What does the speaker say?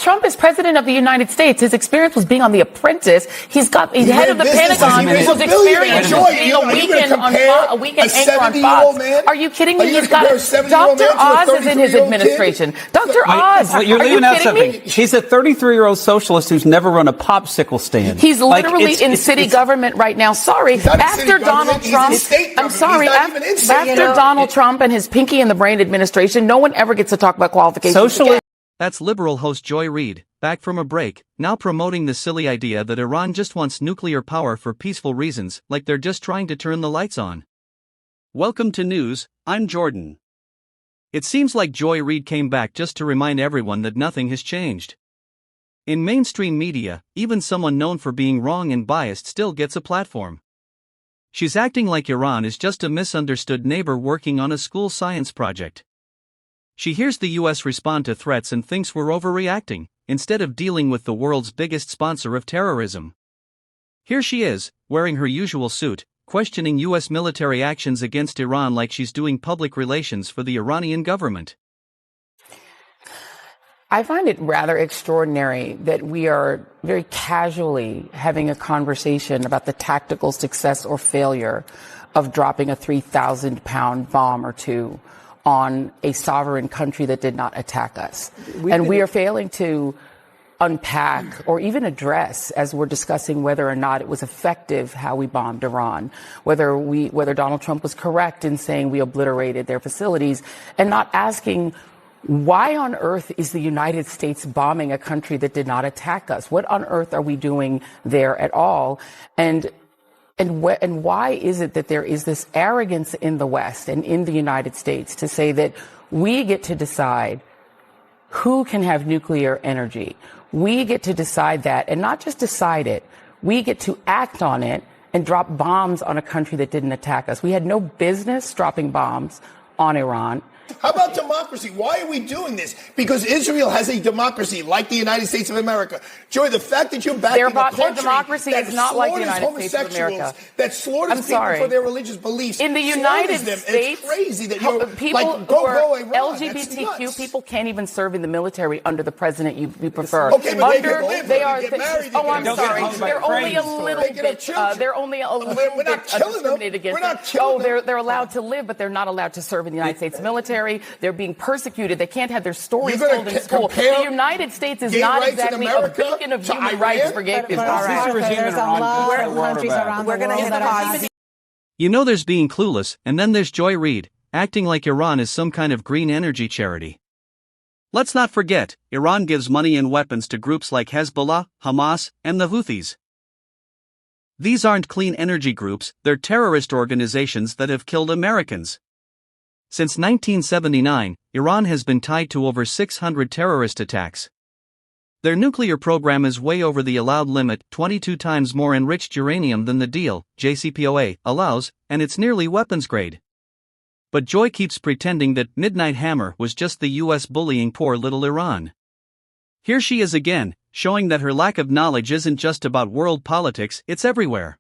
Trump is president of the United States. His experience was being on The Apprentice. He's head of the Pentagon. His experience was being a weekend anchor on Fox. Are you kidding me? He's got Dr. Oz is in his administration. Dr. Oz, you're leaving out something. He's a 33-year-old socialist who's never run a popsicle stand. He's literally in city government right now. Sorry, after Donald Trump. I'm sorry, after Donald Trump and his pinky in the brain administration, no one ever gets to talk about qualifications again. That's liberal host Joy Reid, back from a break, now promoting the silly idea that Iran just wants nuclear power for peaceful reasons, like they're just trying to turn the lights on. Welcome to news, I'm Jordan. It seems like Joy Reid came back just to remind everyone that nothing has changed. In mainstream media, even someone known for being wrong and biased still gets a platform. She's acting like Iran is just a misunderstood neighbor working on a school science project. She hears the US respond to threats and thinks we're overreacting, instead of dealing with the world's biggest sponsor of terrorism. Here she is, wearing her usual suit, questioning US military actions against Iran like she's doing public relations for the Iranian government. I find it rather extraordinary that we are very casually having a conversation about the tactical success or failure of dropping a 3,000-pound bomb or two on a sovereign country that did not attack us. We are failing to unpack or even address, as we're discussing whether or not it was effective how we bombed Iran, whether Donald Trump was correct in saying we obliterated their facilities, and not asking why on earth is the United States bombing a country that did not attack us? What on earth are we doing there at all? And why is it that there is this arrogance in the West and in the United States to say that we get to decide who can have nuclear energy? We get to decide that, and not just decide it, we get to act on it and drop bombs on a country that didn't attack us. We had no business dropping bombs on Iran. How about democracy? Why are we doing this? Because Israel has a democracy like the United States of America. Joy, the fact that you're backing a country their democracy is not like the United States of America. That slaughters people for their religious beliefs. In the United States, it's crazy that you're people like, go Iran. LGBTQ people can't even serve in the military under the president you prefer. Okay, but they are. Get married, I'm sorry. They're only a little bit. They're only a little bit discriminated against. They're allowed to live, but they're not allowed to serve in the United States military. They're being persecuted. They can't have their stories told in school. The United States is not exactly a beacon of human rights for gay people. We're going to hit pause. You know there's being clueless, and then there's Joy Reid, acting like Iran is some kind of green energy charity. Let's not forget, Iran gives money and weapons to groups like Hezbollah, Hamas, and the Houthis. These aren't clean energy groups, they're terrorist organizations that have killed Americans. Since 1979, Iran has been tied to over 600 terrorist attacks. Their nuclear program is way over the allowed limit, 22 times more enriched uranium than the deal, JCPOA, allows, and it's nearly weapons grade. But Joy keeps pretending that Midnight Hammer was just the US bullying poor little Iran. Here she is again, showing that her lack of knowledge isn't just about world politics, it's everywhere.